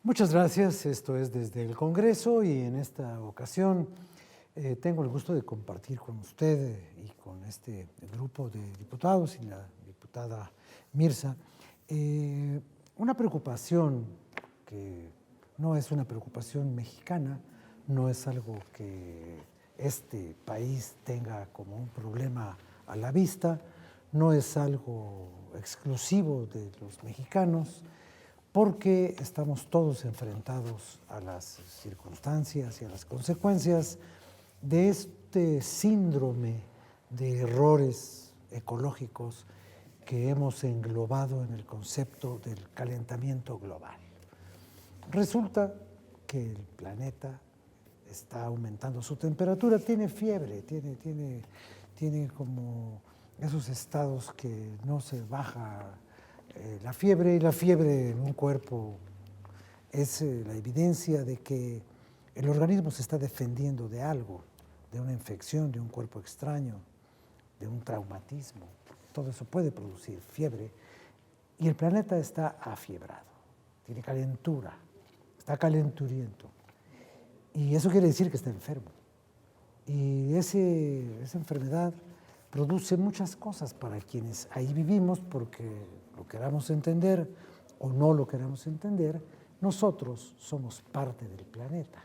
Muchas gracias, esto es Desde el Congreso y en esta ocasión tengo el gusto de compartir con usted y con este grupo de diputados y la diputada Mirza una preocupación que no es una preocupación mexicana, no es algo que este país tenga como un problema a la vista, no es algo exclusivo de los mexicanos, porque estamos todos enfrentados a las circunstancias y a las consecuencias de este síndrome de errores ecológicos que hemos englobado en el concepto del calentamiento global. Resulta que el planeta está aumentando su temperatura, tiene fiebre, tiene como esos estados que no se baja la fiebre, y la fiebre en un cuerpo es la evidencia de que el organismo se está defendiendo de algo, de una infección, de un cuerpo extraño, de un traumatismo. Todo eso puede producir fiebre y el planeta está afiebrado, tiene calentura, está calenturiento. Y eso quiere decir que está enfermo. Y esa enfermedad produce muchas cosas para quienes ahí vivimos, porque lo queramos entender o no lo queramos entender, nosotros somos parte del planeta.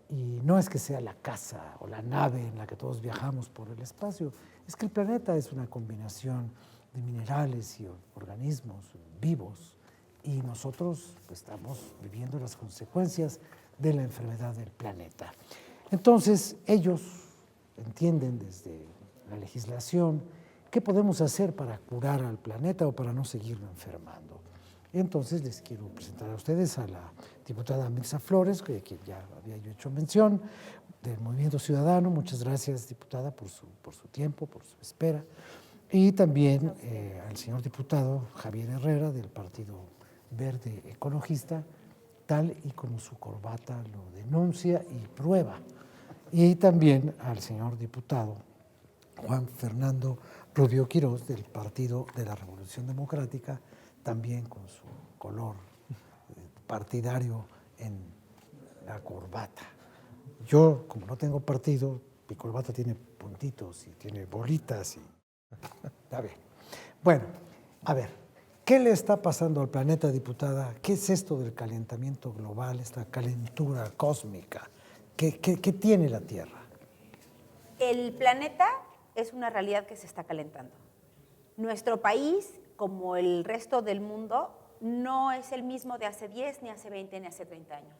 Y no es que sea la casa o la nave en la que todos viajamos por el espacio, es que el planeta es una combinación de minerales y organismos vivos, y nosotros estamos viviendo las consecuencias de la enfermedad del planeta. Entonces, ellos entienden desde la legislación qué podemos hacer para curar al planeta o para no seguirlo enfermando. Entonces, les quiero presentar a ustedes a la diputada Mirza Flores, que ya había yo hecho mención, del Movimiento Ciudadano. Muchas gracias, diputada, por su tiempo, por su espera. Y también al señor diputado Javier Herrera, del Partido Verde Ecologista, tal y como su corbata lo denuncia y prueba. Y también al señor diputado Juan Fernando Rubio Quirós, del Partido de la Revolución Democrática, también con su color partidario en la corbata. Yo, como no tengo partido, mi corbata tiene puntitos y tiene bolitas. Está bien. Bueno, a ver, ¿qué le está pasando al planeta, diputada? ¿Qué es esto del calentamiento global, esta calentura cósmica? ¿Qué tiene la Tierra? El planeta es una realidad que se está calentando. Nuestro país, como el resto del mundo, no es el mismo de hace 10, ni hace 20, ni hace 30 años.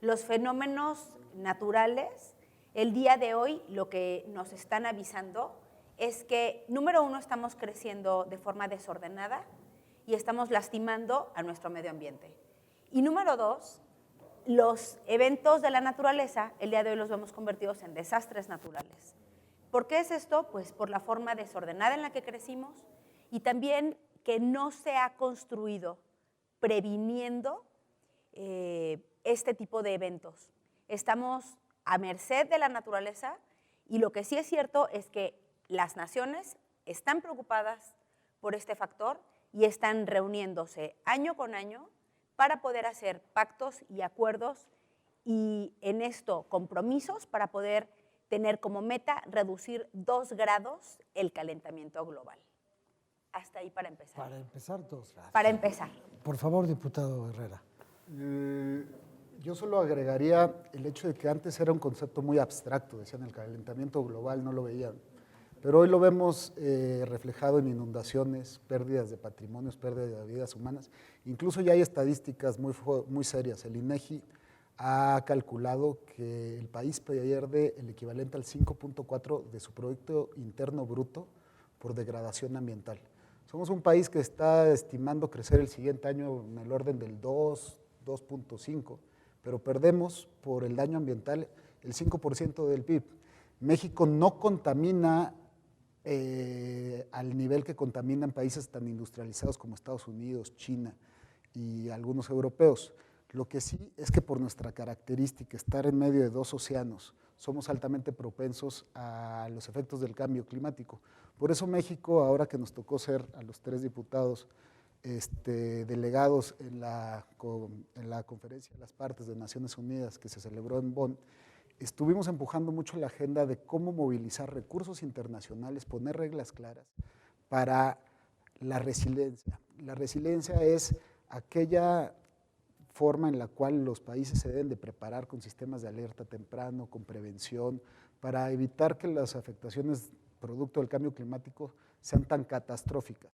Los fenómenos naturales, el día de hoy, lo que nos están avisando es que, número uno, estamos creciendo de forma desordenada y estamos lastimando a nuestro medio ambiente. Y número dos, los eventos de la naturaleza, el día de hoy los vemos convertidos en desastres naturales. ¿Por qué es esto? Pues por la forma desordenada en la que crecimos y también que no se ha construido previniendo este tipo de eventos. Estamos a merced de la naturaleza y lo que sí es cierto es que las naciones están preocupadas por este factor y están reuniéndose año con año para poder hacer pactos y acuerdos y en esto compromisos para poder tener como meta reducir 2 grados el calentamiento global. Hasta ahí para empezar. Para empezar, 2 grados. Para empezar. Por favor, diputado Herrera. Yo solo agregaría el hecho de que antes era un concepto muy abstracto, decían el calentamiento global, no lo veían, pero hoy lo vemos reflejado en inundaciones, pérdidas de patrimonios, pérdidas de vidas humanas. Incluso ya hay estadísticas muy serias. El INEGI ha calculado que el país pierde el equivalente al 5.4 de su Producto Interno Bruto por degradación ambiental. Somos un país que está estimando crecer el siguiente año en el orden del 2.5, pero perdemos por el daño ambiental el 5% del PIB. México no contamina al nivel que contaminan países tan industrializados como Estados Unidos, China y algunos europeos. Lo que sí es que por nuestra característica, estar en medio de 2 océanos, somos altamente propensos a los efectos del cambio climático. Por eso México, ahora que nos tocó ser a los 3 diputados delegados en la Conferencia de las Partes de Naciones Unidas que se celebró en Bonn, estuvimos empujando mucho la agenda de cómo movilizar recursos internacionales, poner reglas claras para la resiliencia. La resiliencia es aquella forma en la cual los países se deben de preparar con sistemas de alerta temprano, con prevención, para evitar que las afectaciones producto del cambio climático sean tan catastróficas.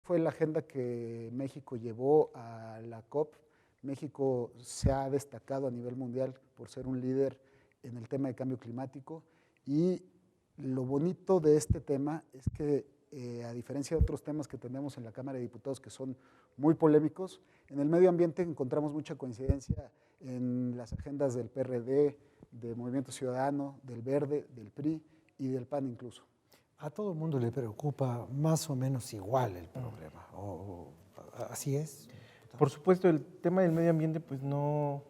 Fue la agenda que México llevó a la COP. México se ha destacado a nivel mundial por ser un líder en el tema de cambio climático, y lo bonito de este tema es que a diferencia de otros temas que tenemos en la Cámara de Diputados que son muy polémicos, en el medio ambiente encontramos mucha coincidencia en las agendas del PRD, del Movimiento Ciudadano, del Verde, del PRI y del PAN incluso. A todo el mundo le preocupa más o menos igual el problema, ¿así es? Por supuesto, el tema del medio ambiente pues no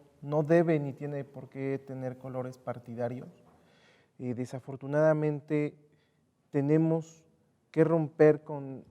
debe ni tiene por qué tener colores partidarios. Desafortunadamente tenemos que romper con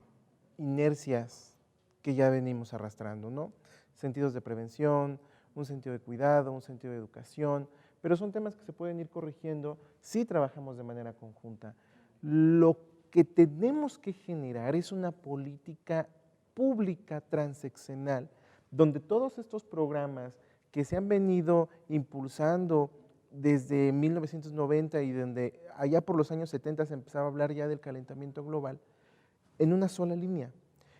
inercias que ya venimos arrastrando, ¿no? Sentidos de prevención, un sentido de cuidado, un sentido de educación, pero son temas que se pueden ir corrigiendo si trabajamos de manera conjunta. Lo que tenemos que generar es una política pública transeccional, donde todos estos programas que se han venido impulsando desde 1990 y donde allá por los años 70 se empezaba a hablar ya del calentamiento global, en una sola línea.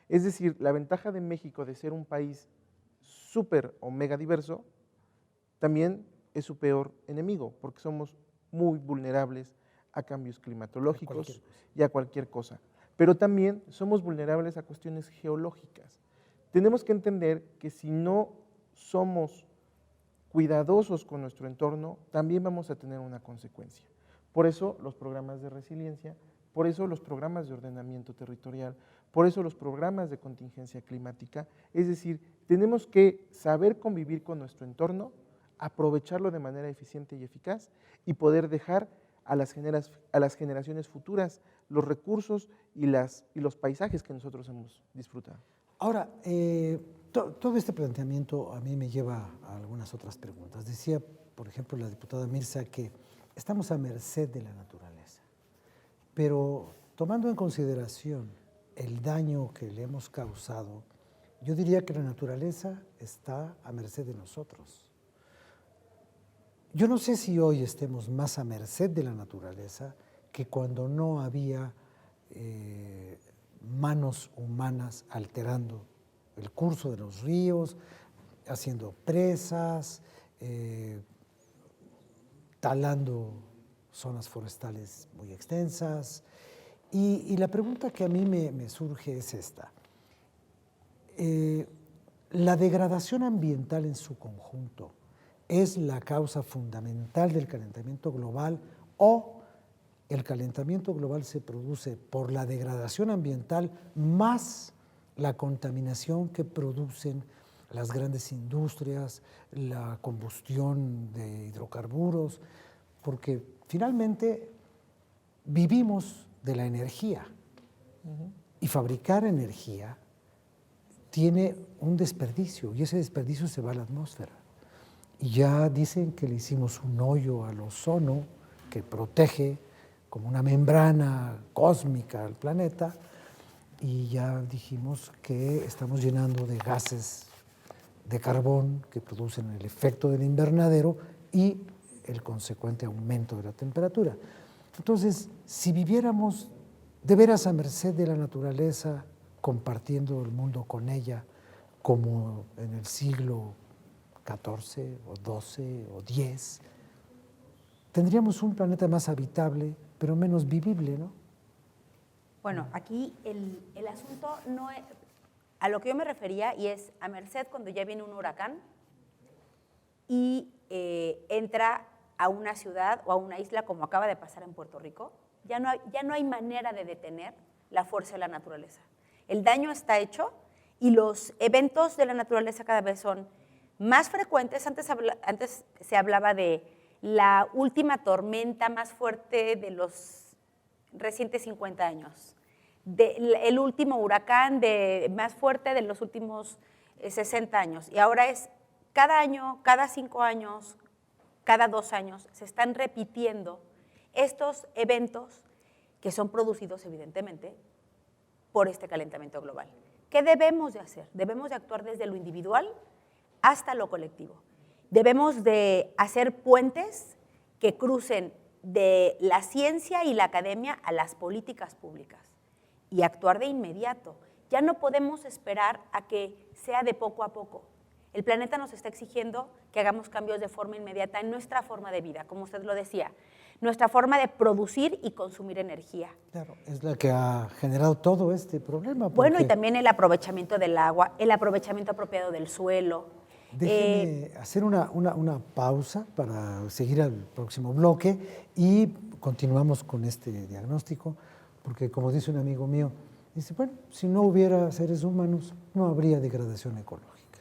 Es decir, la ventaja de México de ser un país súper o mega diverso, también es su peor enemigo, porque somos muy vulnerables a cambios climatológicos y a cualquier cosa. Pero también somos vulnerables a cuestiones geológicas. Tenemos que entender que si no somos cuidadosos con nuestro entorno, también vamos a tener una consecuencia. Por eso los programas de resiliencia, por eso los programas de ordenamiento territorial, por eso los programas de contingencia climática. Es decir, tenemos que saber convivir con nuestro entorno, aprovecharlo de manera eficiente y eficaz y poder dejar a las generaciones futuras los recursos y los paisajes que nosotros hemos disfrutado. Ahora, todo este planteamiento a mí me lleva a algunas otras preguntas. Decía, por ejemplo, la diputada Mirza que estamos a merced de la naturaleza, pero tomando en consideración el daño que le hemos causado, yo diría que la naturaleza está a merced de nosotros. Yo no sé si hoy estemos más a merced de la naturaleza que cuando no había manos humanas alterando el curso de los ríos, haciendo presas, talando zonas forestales muy extensas. Y la pregunta que a mí me surge es esta. La degradación ambiental en su conjunto es la causa fundamental del calentamiento global, o el calentamiento global se produce por la degradación ambiental más la contaminación que producen las grandes industrias, la combustión de hidrocarburos, porque finalmente vivimos de la energía y fabricar energía tiene un desperdicio y ese desperdicio se va a la atmósfera. Y ya dicen que le hicimos un hoyo al ozono que protege como una membrana cósmica al planeta, y ya dijimos que estamos llenando de gases de carbón que producen el efecto del invernadero y el consecuente aumento de la temperatura. Entonces, si viviéramos de veras a merced de la naturaleza, compartiendo el mundo con ella, como en el siglo XIV o XII o X, tendríamos un planeta más habitable, pero menos vivible, ¿no? Bueno, aquí el asunto no es, a lo que yo me refería, y es a merced cuando ya viene un huracán y entra a una ciudad o a una isla como acaba de pasar en Puerto Rico, ya no hay manera de detener la fuerza de la naturaleza. El daño está hecho y los eventos de la naturaleza cada vez son más frecuentes. Antes se hablaba de la última tormenta más fuerte de los recientes 50 años. el último huracán más fuerte de los últimos 60 años. Y ahora es cada año, cada 5 años, cada 2 años, se están repitiendo estos eventos que son producidos evidentemente por este calentamiento global. ¿Qué debemos de hacer? Debemos de actuar desde lo individual hasta lo colectivo. Debemos de hacer puentes que crucen de la ciencia y la academia a las políticas públicas y actuar de inmediato. Ya no podemos esperar a que sea de poco a poco. El planeta nos está exigiendo que hagamos cambios de forma inmediata en nuestra forma de vida, como usted lo decía, nuestra forma de producir y consumir energía. Claro, es la que ha generado todo este problema. Bueno, y también el aprovechamiento del agua, el aprovechamiento apropiado del suelo. Déjeme hacer una pausa para seguir al próximo bloque y continuamos con este diagnóstico, porque como dice un amigo mío, dice, bueno, si no hubiera seres humanos, no habría degradación ecológica.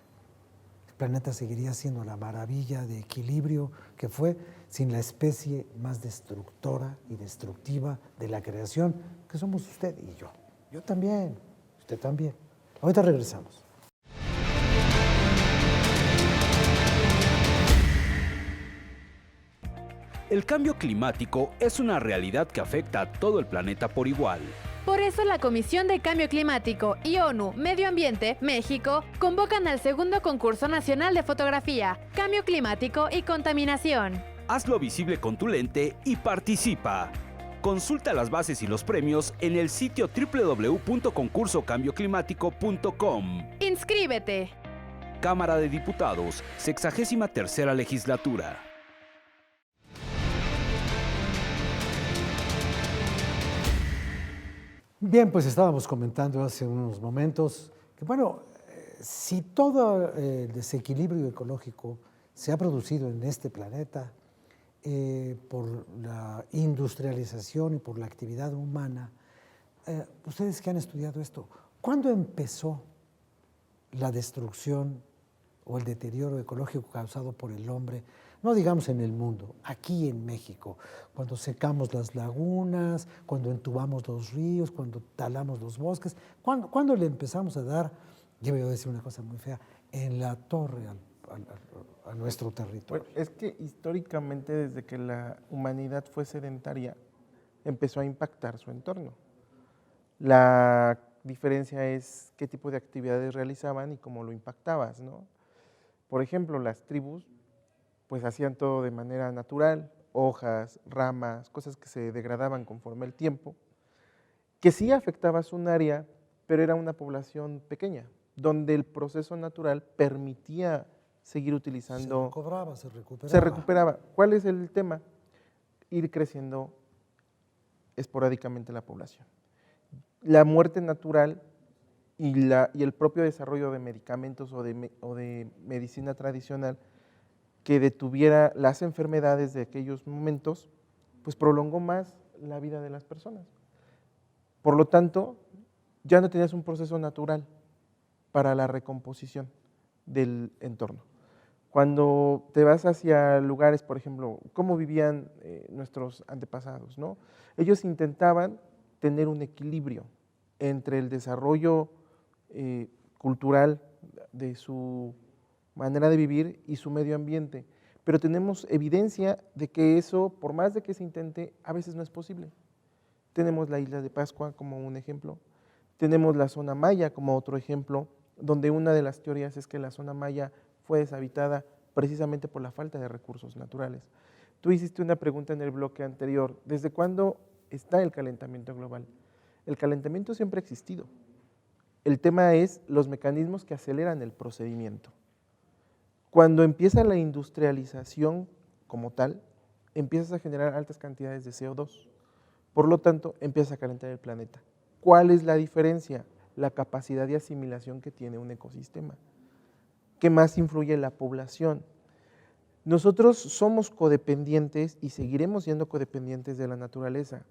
El planeta seguiría siendo la maravilla de equilibrio que fue sin la especie más destructora y destructiva de la creación, que somos usted y yo. Yo también, usted también. Ahorita regresamos. El cambio climático es una realidad que afecta a todo el planeta por igual. Por eso la Comisión de Cambio Climático y ONU Medio Ambiente, México, convocan al segundo concurso nacional de fotografía, Cambio Climático y Contaminación. Hazlo visible con tu lente y participa. Consulta las bases y los premios en el sitio www.concursocambioclimático.com. ¡Inscríbete! Cámara de Diputados, 63ª Legislatura. Bien, pues estábamos comentando hace unos momentos que, bueno, si todo el desequilibrio ecológico se ha producido en este planeta por la industrialización y por la actividad humana, ustedes que han estudiado esto, ¿cuándo empezó la destrucción o el deterioro ecológico causado por el hombre? No digamos en el mundo, aquí en México, cuando secamos las lagunas, cuando entubamos los ríos, cuando talamos los bosques, ¿cuándo le empezamos a dar, yo voy a decir una cosa muy fea, en la torre a nuestro territorio? Bueno, es que históricamente desde que la humanidad fue sedentaria, empezó a impactar su entorno. La diferencia es qué tipo de actividades realizaban y cómo lo impactabas, ¿no? Por ejemplo, las tribus pues hacían todo de manera natural, hojas, ramas, cosas que se degradaban conforme el tiempo, que sí afectabas un área, pero era una población pequeña, donde el proceso natural permitía seguir utilizando. Se recobraba, se recuperaba. Se recuperaba. ¿Cuál es el tema? Ir creciendo esporádicamente la población. La muerte natural y el propio desarrollo de medicamentos o de medicina tradicional que detuviera las enfermedades de aquellos momentos, pues prolongó más la vida de las personas. Por lo tanto, ya no tenías un proceso natural para la recomposición del entorno. Cuando te vas hacia lugares, por ejemplo, cómo vivían nuestros antepasados, ¿no? Ellos intentaban tener un equilibrio entre el desarrollo cultural de su manera de vivir y su medio ambiente, pero tenemos evidencia de que eso, por más de que se intente, a veces no es posible. Tenemos la isla de Pascua como un ejemplo, tenemos la zona maya como otro ejemplo, donde una de las teorías es que la zona maya fue deshabitada precisamente por la falta de recursos naturales. Tú hiciste una pregunta en el bloque anterior, ¿desde cuándo está el calentamiento global? El calentamiento siempre ha existido. El tema es los mecanismos que aceleran el procedimiento. Cuando empieza la industrialización como tal, empiezas a generar altas cantidades de CO2. Por lo tanto, empieza a calentar el planeta. ¿Cuál es la diferencia? La capacidad de asimilación que tiene un ecosistema. ¿Qué más influye en la población? Nosotros somos codependientes y seguiremos siendo codependientes de la naturaleza.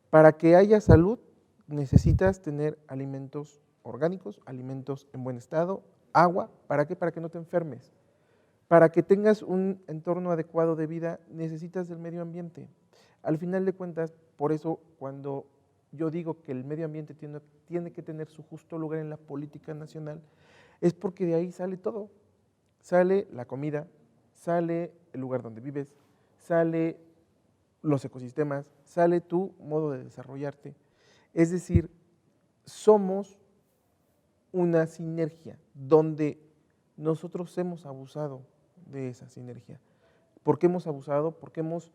Para que haya salud, necesitas tener alimentos orgánicos, alimentos en buen estado, agua, ¿para qué? Para que no te enfermes. Para que tengas un entorno adecuado de vida, necesitas del medio ambiente. Al final de cuentas, por eso cuando yo digo que el medio ambiente tiene que tener su justo lugar en la política nacional, es porque de ahí sale todo. Sale la comida, sale el lugar donde vives, sale los ecosistemas, sale tu modo de desarrollarte. Es decir, somos una sinergia donde nosotros hemos abusado de esa sinergia. ¿Por qué hemos abusado? Porque hemos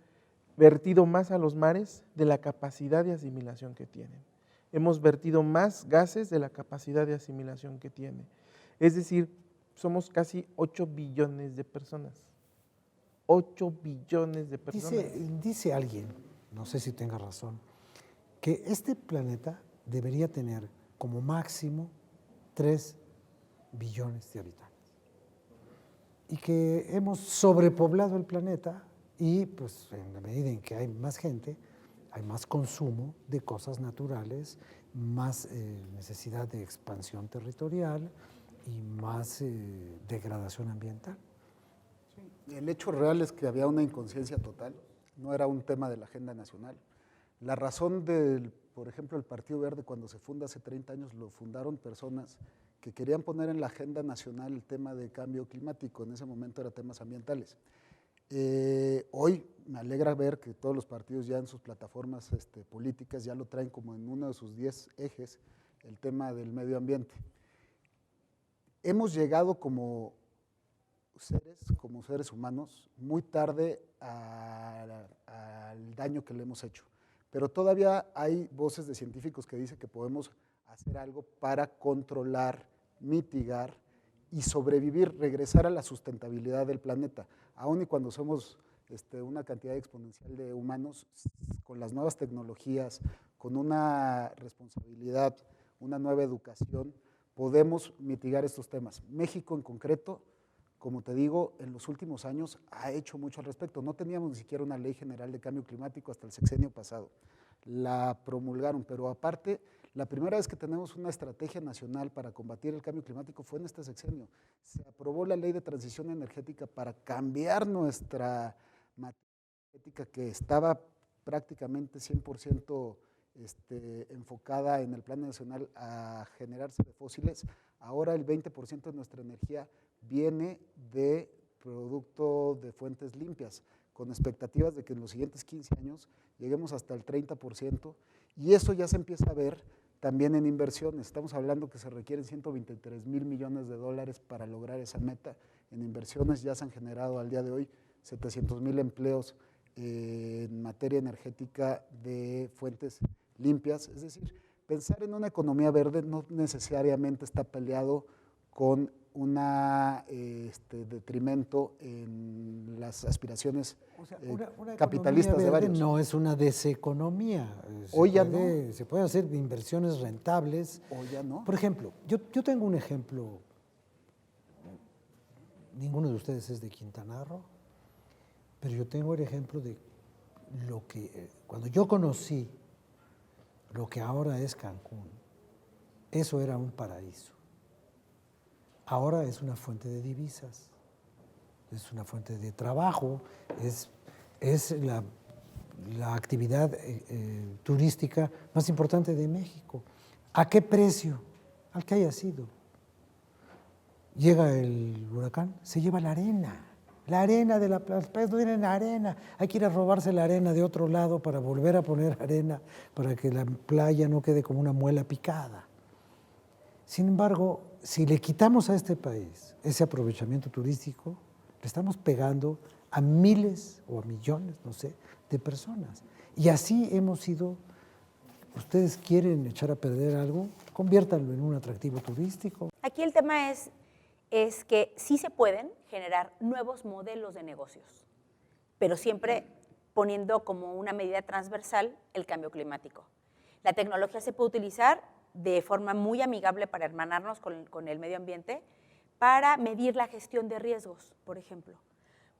vertido más a los mares de la capacidad de asimilación que tienen. Hemos vertido más gases de la capacidad de asimilación que tiene. Es decir, somos casi 8 billones de personas. 8 billones de personas. Dice alguien, no sé si tenga razón, que este planeta debería tener como máximo 3 billones de habitantes. Y que hemos sobrepoblado el planeta y pues en la medida en que hay más gente, hay más consumo de cosas naturales, más necesidad de expansión territorial y más degradación ambiental. Sí. El hecho real es que había una inconsciencia total, no era un tema de la agenda nacional. La razón del, por ejemplo, el Partido Verde cuando se funda hace 30 años, lo fundaron personas que querían poner en la agenda nacional el tema de cambio climático, en ese momento eran temas ambientales. Hoy me alegra ver que todos los partidos ya en sus plataformas políticas ya lo traen como en uno de sus 10 ejes, el tema del medio ambiente. Hemos llegado como seres humanos, muy tarde al daño que le hemos hecho, pero todavía hay voces de científicos que dicen que podemos hacer algo para controlar, mitigar y sobrevivir, regresar a la sustentabilidad del planeta, aun y cuando somos una cantidad exponencial de humanos, con las nuevas tecnologías, con una responsabilidad, una nueva educación, podemos mitigar estos temas. México en concreto, como te digo, en los últimos años ha hecho mucho al respecto. No teníamos ni siquiera una ley general de cambio climático hasta el sexenio pasado. La promulgaron, pero aparte, la primera vez que tenemos una estrategia nacional para combatir el cambio climático fue en este sexenio. Se aprobó la ley de transición energética para cambiar nuestra materia energética que estaba prácticamente 100% enfocada en el plan nacional a generarse de fósiles. Ahora el 20% de nuestra energía viene de producto de fuentes limpias, con expectativas de que en los siguientes 15 años lleguemos hasta el 30%, y eso ya se empieza a ver también en inversiones. Estamos hablando que se requieren 123,000 millones de dólares para lograr esa meta. En inversiones ya se han generado al día de hoy 700,000 empleos en materia energética de fuentes limpias. Es decir, pensar en una economía verde no necesariamente está peleado con un detrimento en las aspiraciones una capitalistas de varios. No es una deseconomía. Hoy ya no. Se puede hacer inversiones rentables. Hoy ya no. Por ejemplo, yo tengo un ejemplo. Ninguno de ustedes es de Quintana Roo, pero yo tengo el ejemplo de lo que, cuando yo conocí lo que ahora es Cancún, eso era un paraíso. Ahora es una fuente de divisas, es una fuente de trabajo, es la actividad turística más importante de México. ¿A qué precio? Al que haya sido. Llega el huracán, se lleva la arena de las playas no tienen arena, hay que ir a robarse la arena de otro lado para volver a poner arena, para que la playa no quede como una muela picada. Sin embargo, si le quitamos a este país ese aprovechamiento turístico, le estamos pegando a miles o a millones, no sé, de personas. Y así hemos ido. ¿Ustedes quieren echar a perder algo? Conviértanlo en un atractivo turístico. Aquí el tema es que sí se pueden generar nuevos modelos de negocios, pero siempre poniendo como una medida transversal el cambio climático. La tecnología se puede utilizar de forma muy amigable para hermanarnos con el medio ambiente, para medir la gestión de riesgos, por ejemplo.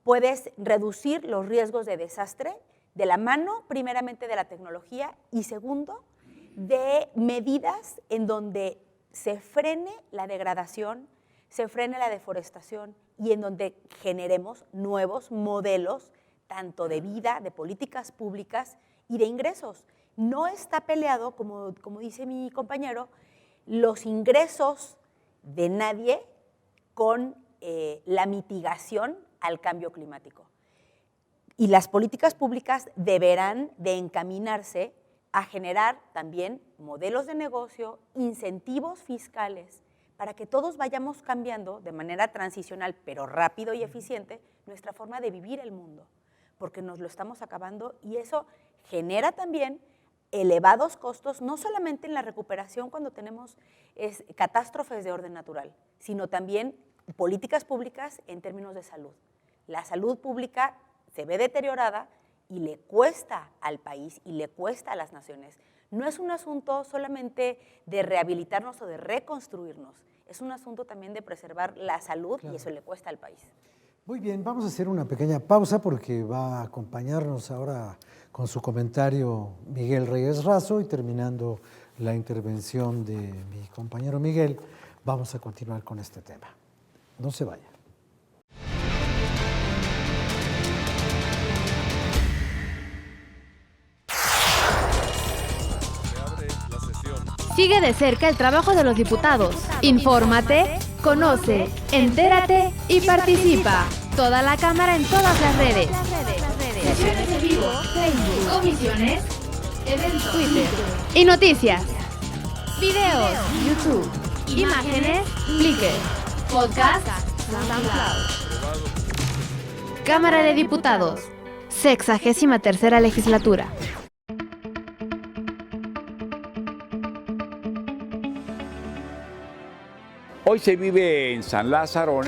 Puedes reducir los riesgos de desastre de la mano, primeramente, de la tecnología y, segundo, de medidas en donde se frene la degradación, se frene la deforestación y en donde generemos nuevos modelos, tanto de vida, de políticas públicas y de ingresos. no está peleado, como dice mi compañero, los ingresos de nadie con la mitigación al cambio climático. Y las políticas públicas deberán de encaminarse a generar también modelos de negocio, incentivos fiscales, para que todos vayamos cambiando de manera transicional, pero rápido y eficiente, nuestra forma de vivir el mundo, porque nos lo estamos acabando y eso genera también elevados costos, no solamente en la recuperación cuando tenemos catástrofes de orden natural, sino también políticas públicas en términos de salud. La salud pública se ve deteriorada y le cuesta al país y le cuesta a las naciones. No es un asunto solamente de rehabilitarnos o de reconstruirnos, es un asunto también de preservar la salud, claro, y eso le cuesta al país. Muy bien, vamos a hacer una pequeña pausa porque va a acompañarnos ahora con su comentario Miguel Reyes Razo y terminando la intervención de mi compañero Miguel, vamos a continuar con este tema. No se vaya. Sigue de cerca el trabajo de los diputados. Infórmate, conoce, entérate y participa. Toda la Cámara en todas las redes. Sesiones en vivo, Facebook, comisiones, eventos, Twitter y noticias. Videos, YouTube, imágenes, Flickr, podcast, SoundCloud. Cámara de Diputados, 63ª legislatura. Hoy se vive en San Lázaro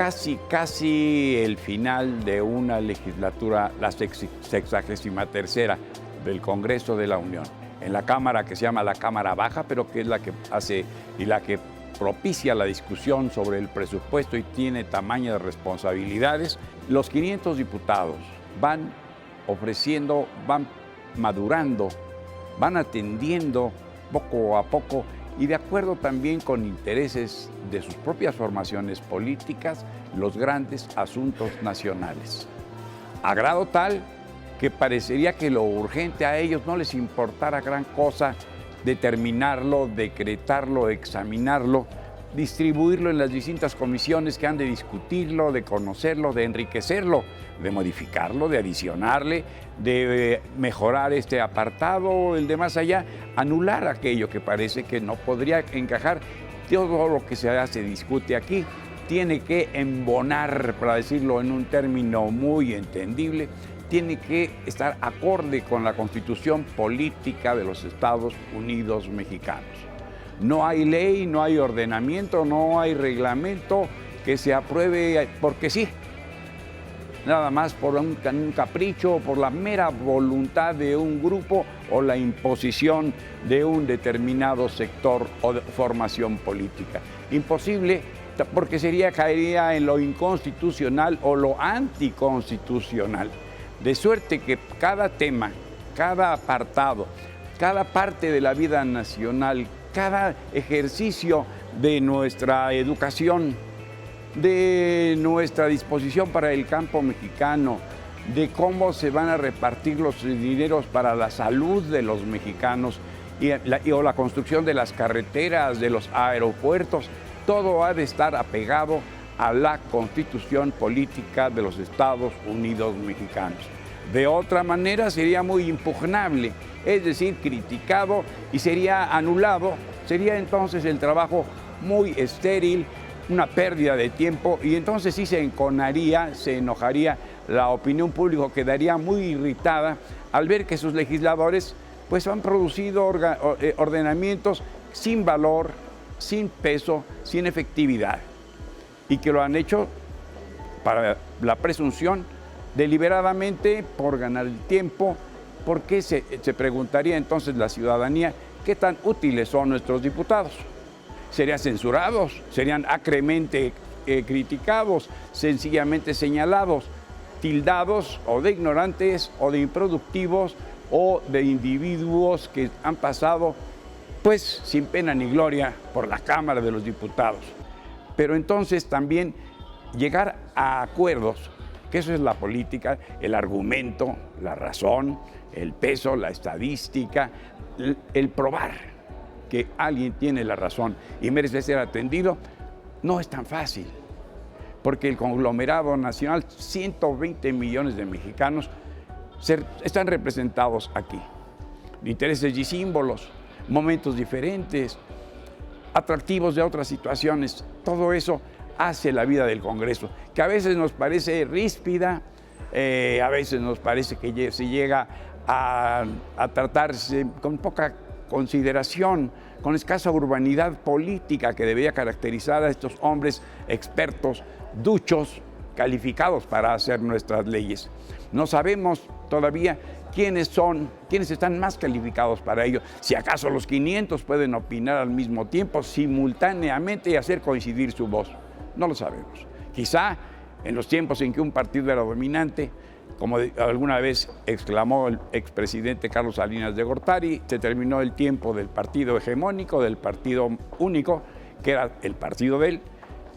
casi el final de una legislatura, la 63ª del Congreso de la Unión, en la Cámara que se llama la Cámara Baja, pero que es la que hace y la que propicia la discusión sobre el presupuesto y tiene tamaño de responsabilidades. Los 500 diputados van ofreciendo, van madurando, van atendiendo poco a poco y de acuerdo también con intereses de sus propias formaciones políticas, los grandes asuntos nacionales. A grado tal que parecería que lo urgente a ellos no les importara gran cosa determinarlo, decretarlo, examinarlo, distribuirlo en las distintas comisiones que han de discutirlo, de conocerlo, de enriquecerlo, de modificarlo, de adicionarle, de mejorar este apartado, el de más allá, anular aquello que parece que no podría encajar. Todo lo que se discute aquí tiene que embonar, para decirlo en un término muy entendible, tiene que estar acorde con la Constitución política de los Estados Unidos mexicanos. No hay ley, no hay ordenamiento, no hay reglamento que se apruebe porque sí, nada más por un capricho, por la mera voluntad de un grupo o la imposición de un determinado sector o de formación política. Imposible, porque caería en lo inconstitucional o lo anticonstitucional. De suerte que cada tema, cada apartado, cada parte de la vida nacional, cada ejercicio de nuestra educación, de nuestra disposición para el campo mexicano, de cómo se van a repartir los dineros para la salud de los mexicanos o la construcción de las carreteras, de los aeropuertos, todo ha de estar apegado a la Constitución política de los Estados Unidos mexicanos. De otra manera sería muy impugnable, es decir, criticado y sería anulado, sería entonces el trabajo muy estéril, una pérdida de tiempo y entonces sí se enconaría, se enojaría, la opinión pública quedaría muy irritada al ver que sus legisladores pues han producido ordenamientos sin valor, sin peso, sin efectividad y que lo han hecho para la presunción deliberadamente por ganar el tiempo, porque se preguntaría entonces la ciudadanía qué tan útiles son nuestros diputados. ¿Serían censurados? ¿Serían acremente criticados? ¿Sencillamente señalados? ¿Tildados o de ignorantes o de improductivos o de individuos que han pasado pues sin pena ni gloria por la Cámara de los Diputados? Pero entonces también llegar a acuerdos que eso es la política, el argumento, la razón, el peso, la estadística, el probar que alguien tiene la razón y merece ser atendido, no es tan fácil, porque el conglomerado nacional, 120 millones de mexicanos, están representados aquí. Intereses y símbolos, momentos diferentes, atractivos de otras situaciones, todo eso hace la vida del Congreso, que a veces nos parece ríspida, a veces nos parece que se llega a tratarse con poca consideración, con escasa urbanidad política que debería caracterizar a estos hombres expertos, duchos, calificados para hacer nuestras leyes. No sabemos todavía quiénes están más calificados para ello. Si acaso los 500 pueden opinar al mismo tiempo, simultáneamente y hacer coincidir su voz. No lo sabemos. Quizá en los tiempos en que un partido era dominante, como alguna vez exclamó el expresidente Carlos Salinas de Gortari, se terminó el tiempo del partido hegemónico, del partido único, que era el partido de él.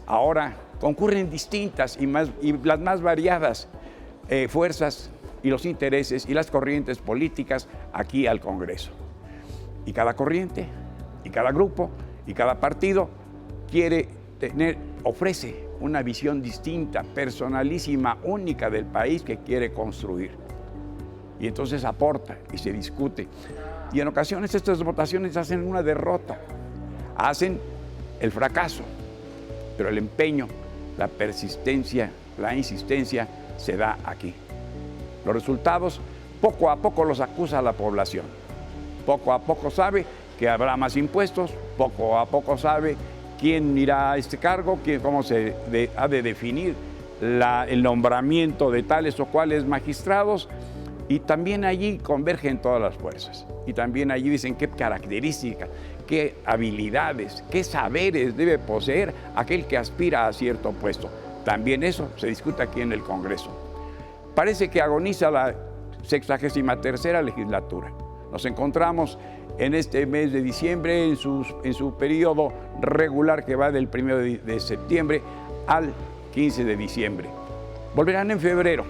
Ahora concurren distintas y las más variadas fuerzas y los intereses y las corrientes políticas aquí al Congreso. Y cada corriente, y cada grupo, y cada partido ofrece una visión distinta, personalísima, única del país que quiere construir. Y entonces aporta y se discute. Y en ocasiones estas votaciones hacen una derrota, hacen el fracaso, pero el empeño, la persistencia, la insistencia se da aquí. Los resultados poco a poco los acusa la población. Poco a poco sabe que habrá más impuestos, poco a poco sabe quién irá a este cargo, cómo ha de definir el nombramiento de tales o cuales magistrados, y también allí convergen todas las fuerzas. Y también allí dicen qué características, qué habilidades, qué saberes debe poseer aquel que aspira a cierto puesto. También eso se discute aquí en el Congreso. Parece que agoniza la 63ª legislatura. Nos encontramos en este mes de diciembre, en su periodo regular que va del 1 de septiembre al 15 de diciembre. Volverán en febrero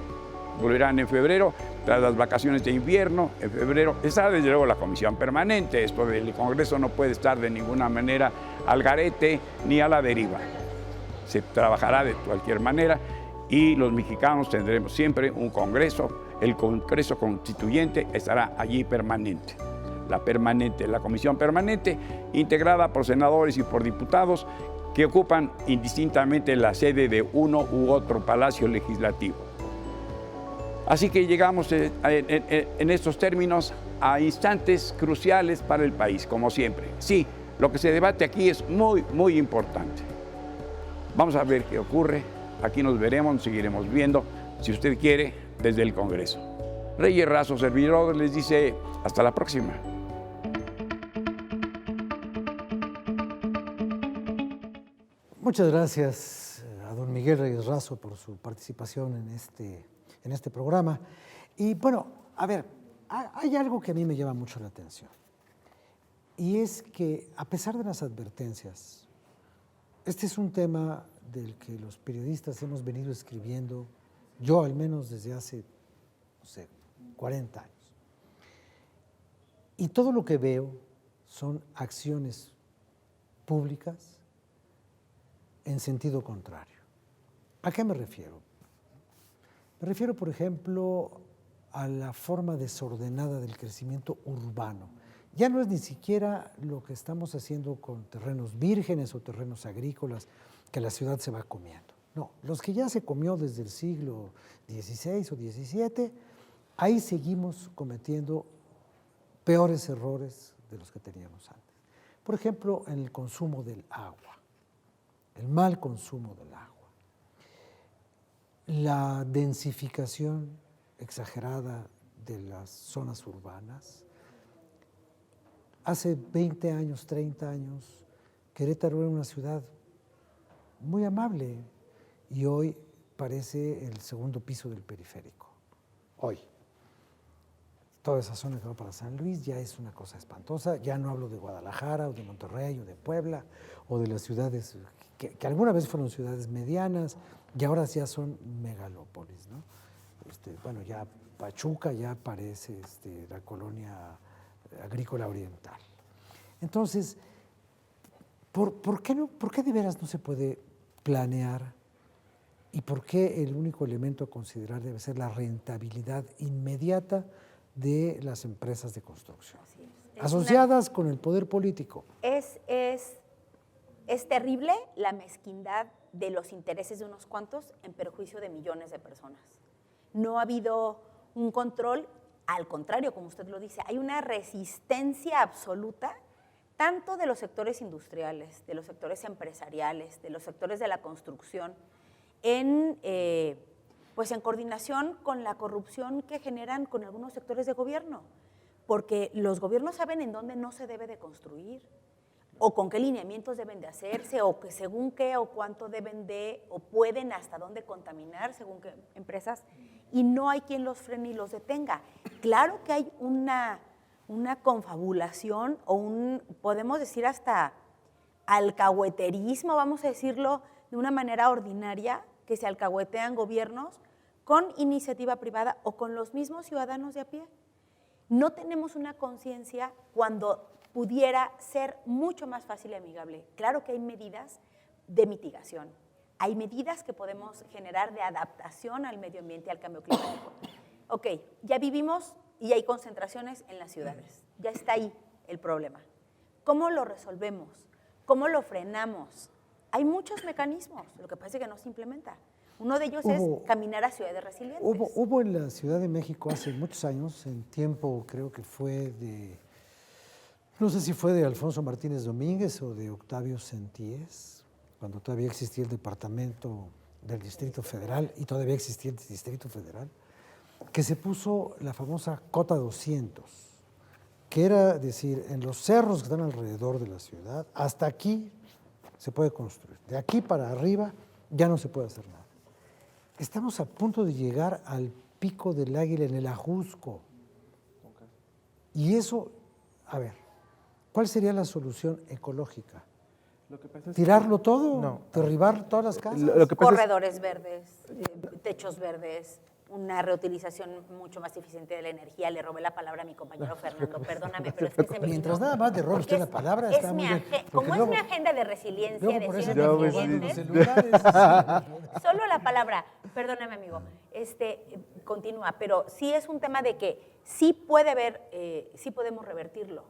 tras las vacaciones de invierno. En febrero estará desde luego la comisión permanente. Esto del Congreso no puede estar de ninguna manera al garete ni a la deriva. Se trabajará de cualquier manera y los mexicanos tendremos siempre un Congreso. El Congreso Constituyente estará allí permanente. La comisión permanente, integrada por senadores y por diputados que ocupan indistintamente la sede de uno u otro palacio legislativo. Así que llegamos en estos términos a instantes cruciales para el país, como siempre. Sí, lo que se debate aquí es muy, muy importante. Vamos a ver qué ocurre. Aquí nos veremos, nos seguiremos viendo, si usted quiere, desde el Congreso. Reyes Razo, servidor, les dice hasta la próxima. Muchas gracias a don Miguel Reyes Razo por su participación en este programa. Y bueno, a ver, hay algo que a mí me llama mucho la atención. Y es que a pesar de las advertencias, este es un tema del que los periodistas hemos venido escribiendo, yo al menos desde hace, 40 años. Y todo lo que veo son acciones públicas en sentido contrario. ¿A qué me refiero? Me refiero, por ejemplo, a la forma desordenada del crecimiento urbano. Ya no es ni siquiera lo que estamos haciendo con terrenos vírgenes o terrenos agrícolas que la ciudad se va comiendo. No, los que ya se comió desde el siglo XVI o XVII, ahí seguimos cometiendo peores errores de los que teníamos antes. Por ejemplo, en el consumo del agua, el mal consumo del agua, la densificación exagerada de las zonas urbanas. Hace 20 años, 30 años, Querétaro era una ciudad muy amable y hoy parece el segundo piso del periférico. Hoy. Toda esa zona que va para San Luis ya es una cosa espantosa. Ya no hablo de Guadalajara o de Monterrey o de Puebla o de las ciudades que alguna vez fueron ciudades medianas y ahora ya son megalópolis, ¿no? Bueno, ya Pachuca ya parece la colonia agrícola oriental. Entonces, ¿por qué de veras no se puede planear y por qué el único elemento a considerar debe ser la rentabilidad inmediata de las empresas de construcción, asociadas con el poder político? Es terrible la mezquindad de los intereses de unos cuantos en perjuicio de millones de personas. No ha habido un control, al contrario, como usted lo dice, hay una resistencia absoluta tanto de los sectores industriales, de los sectores empresariales, de los sectores de la construcción, pues en coordinación con la corrupción que generan con algunos sectores de gobierno, porque los gobiernos saben en dónde no se debe de construir, o con qué lineamientos deben de hacerse, o que según qué o cuánto deben de, o pueden hasta dónde contaminar según qué empresas, y no hay quien los frene y los detenga. Claro que hay una confabulación o podemos decir hasta alcahueterismo, vamos a decirlo de una manera ordinaria, que se alcahuetean gobiernos con iniciativa privada o con los mismos ciudadanos de a pie. No tenemos una conciencia cuando pudiera ser mucho más fácil y amigable. Claro que hay medidas de mitigación, hay medidas que podemos generar de adaptación al medio ambiente y al cambio climático. Ok, ya vivimos y hay concentraciones en las ciudades, ya está ahí el problema. ¿Cómo lo resolvemos? ¿Cómo lo frenamos? Hay muchos mecanismos, lo que pasa es que no se implementa. Uno de ellos es caminar a ciudades resilientes. Hubo en la Ciudad de México hace muchos años, en tiempo creo que fue no sé si fue de Alfonso Martínez Domínguez o de Octavio Centíes, cuando todavía existía el departamento del Distrito Federal y todavía existía el Distrito Federal, que se puso la famosa cota 200, que era decir, en los cerros que están alrededor de la ciudad, hasta aquí se puede construir. De aquí para arriba ya no se puede hacer nada. Estamos a punto de llegar al Pico del Águila en el Ajusco. Y eso, a ver, ¿cuál sería la solución ecológica? Lo que pasa es ¿Tirarlo todo? No. ¿Derribar todas las casas? Lo que pasa Corredores verdes, techos verdes, una reutilización mucho más eficiente de la energía. Le robé la palabra a mi compañero Fernando, perdóname, pero es que se me Mientras vino. nada más de robe usted la palabra, está muy bien. Como Porque es mi agenda de resiliencia, luego de por eso ciudades me roban resilientes, los celulares. solo la palabra, perdóname amigo, continúa, pero sí es un tema de que sí puede haber, sí podemos revertirlo.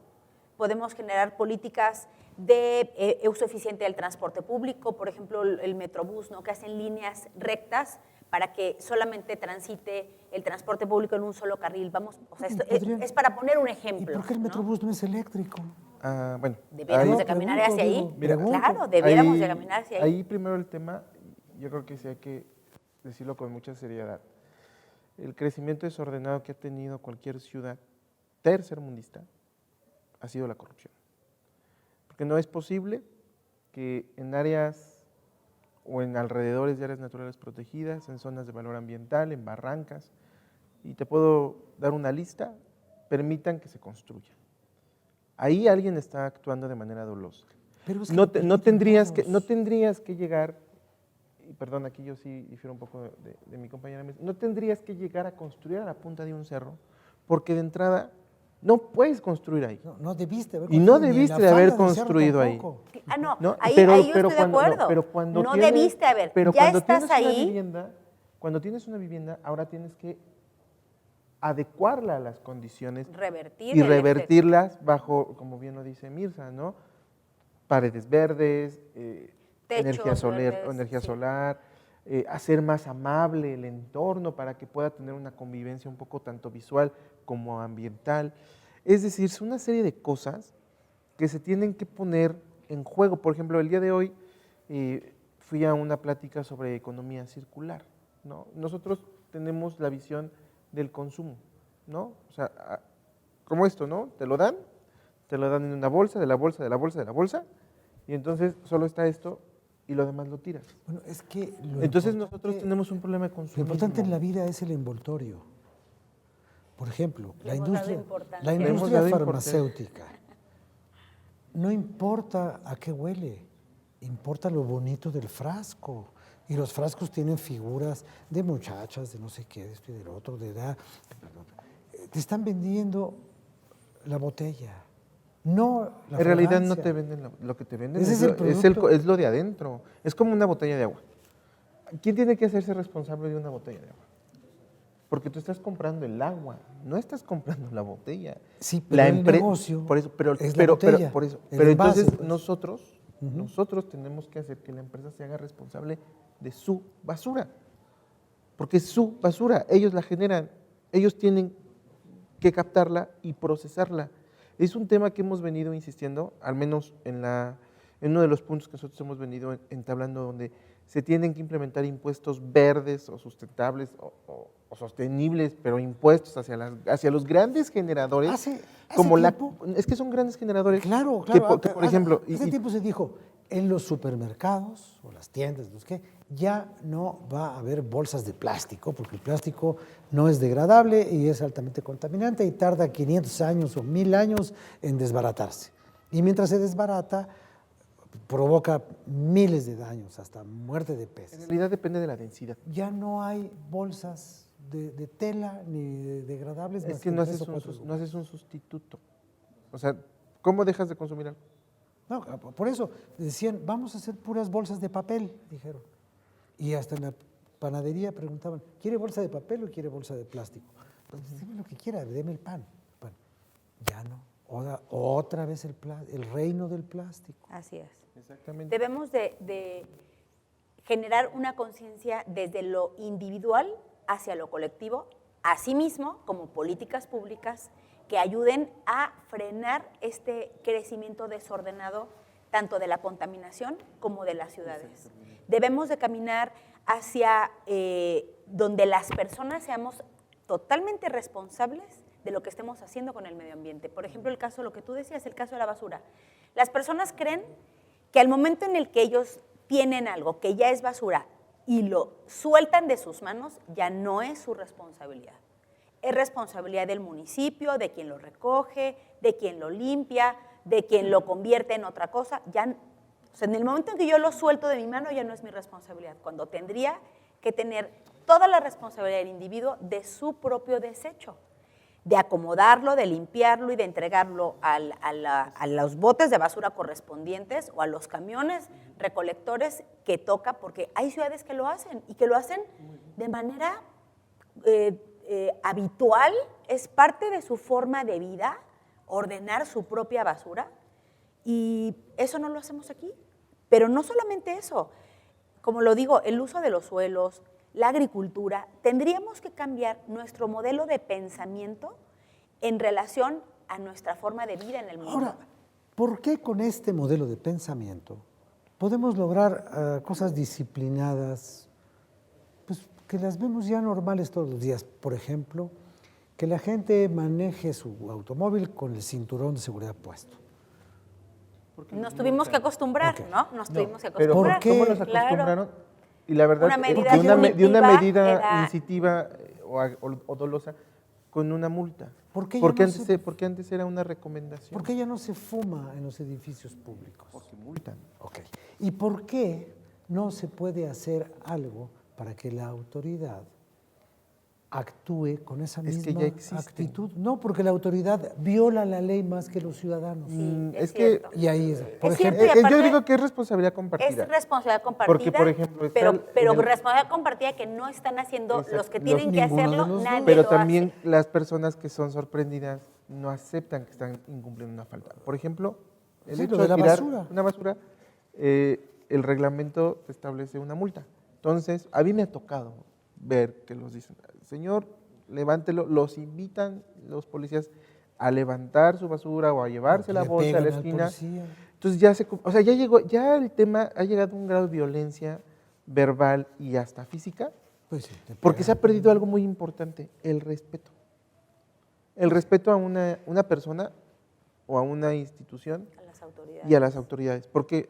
Podemos generar políticas de uso eficiente del transporte público, por ejemplo, el Metrobús, ¿no? Que hacen líneas rectas para que solamente transite el transporte público en un solo carril. Vamos, o sea, esto es para poner un ejemplo. ¿Y por qué el Metrobús no es eléctrico? bueno, ¿Deberíamos de caminar hacia ahí? Mira, Claro, deberíamos de caminar hacia ahí. Ahí primero el tema, yo creo que sí hay que decirlo con mucha seriedad. El crecimiento desordenado que ha tenido cualquier ciudad tercermundista ha sido la corrupción. Porque no es posible que en áreas o en alrededores de áreas naturales protegidas, en zonas de valor ambiental, en barrancas, y te puedo dar una lista, permitan que se construya. Ahí alguien está actuando de manera dolosa. Pero es No tendrías que llegar, y perdón, aquí yo sí difiero un poco de mi compañera, no tendrías que llegar a construir a la punta de un cerro, porque de entrada no puedes construir ahí. No debiste haber Y no construido, ni en debiste la de haber falda del cerro construido ahí. tampoco. No, ahí pero yo estoy de acuerdo. pero cuando no tienes, debiste haber. Pero ya cuando estás tienes una ahí. vivienda, cuando tienes una vivienda, ahora tienes que adecuarla a las condiciones y revertirlas bajo, como bien lo dice Mirza, ¿no? Paredes verdes, energía solar, hacer más amable el entorno para que pueda tener una convivencia un poco tanto visual como ambiental. Es decir, es una serie de cosas que se tienen que poner en juego. Por ejemplo, el día de hoy fui a una plática sobre economía circular, ¿no? Nosotros tenemos la visión del consumo, ¿no? O sea, como esto, ¿no? Te lo dan en una bolsa, de la bolsa, y entonces solo está esto y lo demás lo tiras. Bueno, es que entonces nosotros tenemos un problema de consumo. Lo importante en la vida es el envoltorio. Por ejemplo, la industria farmacéutica. No importa a qué huele, importa lo bonito del frasco. Y los frascos tienen figuras de muchachas, de no sé qué, de esto y del otro, de edad. Te están vendiendo la botella, no la En realidad no fragancia. te venden lo que te venden, Ese es el producto. es lo de adentro. Es como una botella de agua. ¿Quién tiene que hacerse responsable de una botella de agua? Porque tú estás comprando el agua, no estás comprando la botella. Sí, pero el negocio por eso, es la botella, por eso. el Pero envase, entonces pues. nosotros tenemos que hacer que la empresa se haga responsable de su basura. Porque es su basura, ellos la generan, ellos tienen que captarla y procesarla. Es un tema que hemos venido insistiendo, al menos en uno de los puntos que nosotros hemos venido entablando, donde se tienen que implementar impuestos verdes o sustentables o sostenibles, pero impuestos hacia los grandes generadores. Hace como tiempo. Es que son grandes generadores. Claro, que claro. por ejemplo, Hace tiempo se dijo, en los supermercados o las tiendas, los que ya no va a haber bolsas de plástico, porque el plástico no es degradable y es altamente contaminante y tarda 500 años o 1000 años en desbaratarse. Y mientras se desbarata, provoca miles de daños, hasta muerte de en peces. realidad depende de la densidad. Ya no hay bolsas de tela ni de degradables. Es más que en no 3 haces, o 4 no lugares. haces un sustituto. O sea, ¿cómo dejas de consumir algo? No, por eso decían, vamos a hacer puras bolsas de papel, dijeron. Y hasta en la panadería preguntaban, ¿quiere bolsa de papel o quiere bolsa de plástico? Pues deme lo que quiera, deme el pan. Bueno, ya no. Ahora, otra vez el reino del plástico. Así es. Exactamente. Debemos de generar una conciencia desde lo individual hacia lo colectivo, asimismo como políticas públicas que ayuden a frenar este crecimiento desordenado tanto de la contaminación como de las ciudades. Debemos de caminar hacia donde las personas seamos totalmente responsables de lo que estemos haciendo con el medio ambiente. Por ejemplo, el caso, lo que tú decías, el caso de la basura. Las personas creen que al momento en el que ellos tienen algo que ya es basura y lo sueltan de sus manos, ya no es su responsabilidad. Es responsabilidad del municipio, de quien lo recoge, de quien lo limpia, de quien lo convierte en otra cosa. Ya, o sea, en el momento en que yo lo suelto de mi mano, ya no es mi responsabilidad, cuando tendría que tener toda la responsabilidad del individuo de su propio desecho, de acomodarlo, de limpiarlo y de entregarlo a los botes de basura correspondientes o a los camiones recolectores que toca, porque hay ciudades que lo hacen y que lo hacen de manera habitual, es parte de su forma de vida, ordenar su propia basura, y eso no lo hacemos aquí. Pero no solamente eso, como lo digo, el uso de los suelos, la agricultura, tendríamos que cambiar nuestro modelo de pensamiento en relación a nuestra forma de vida en el mundo. Ahora, ¿por qué con este modelo de pensamiento podemos lograr cosas disciplinadas, pues que las vemos ya normales todos los días? Por ejemplo, que la gente maneje su automóvil con el cinturón de seguridad puesto. Nos tuvimos que acosturar, Ok. ¿no? Nos tuvimos que Pero acostumbrar. ¿por qué? ¿cómo nos Claro. acostumbraron? Y la verdad, Una medida de una punitiva medida era- incitiva o dolosa con una multa. ¿Por qué ya Porque no antes, se- porque antes era una recomendación. ¿Por qué ya no se fuma en los edificios públicos? Porque multan. Ok. ¿Y por qué no se puede hacer algo para que la autoridad actúe con esa Es que misma ya existe. actitud? No, porque la autoridad viola la ley más que los ciudadanos. Sí, es cierto. Y ahí es, por Es ejemplo, cierto, y aparte- yo digo que es responsabilidad compartida. Es responsabilidad compartida, Porque, por ejemplo, está pero en el- responsabilidad compartida que no están haciendo Exacto. los que tienen que ninguno de hacerlo, los nadie dos. Pero lo también hace. las personas que son sorprendidas no aceptan que están incumpliendo una falta. Por ejemplo, el Sí, hecho lo de la tirar basura. una basura, el reglamento establece una multa. Entonces, a mí me ha tocado ver que los dicen, señor, levántelo, los invitan los policías a levantar su basura o a llevarse la le bolsa a pegan la al esquina. policía. Entonces ya el tema ha llegado a un grado de violencia verbal y hasta física, Pues sí, te porque se ha pegan. perdido algo muy importante, el respeto. El respeto a una persona o a una institución A las autoridades. y a las autoridades. Porque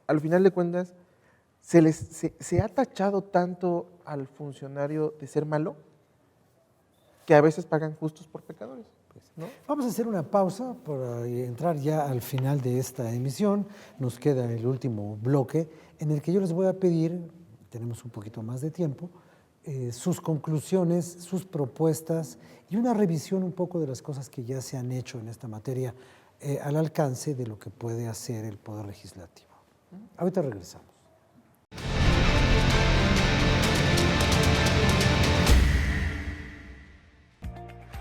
al final de cuentas se ha tachado tanto al funcionario de ser malo que a veces pagan justos por pecadores. ¿no? Vamos a hacer una pausa para entrar ya al final de esta emisión. Nos queda el último bloque en el que yo les voy a pedir, tenemos un poquito más de tiempo, sus conclusiones, sus propuestas y una revisión un poco de las cosas que ya se han hecho en esta materia al alcance de lo que puede hacer el Poder Legislativo. Ahorita regresamos.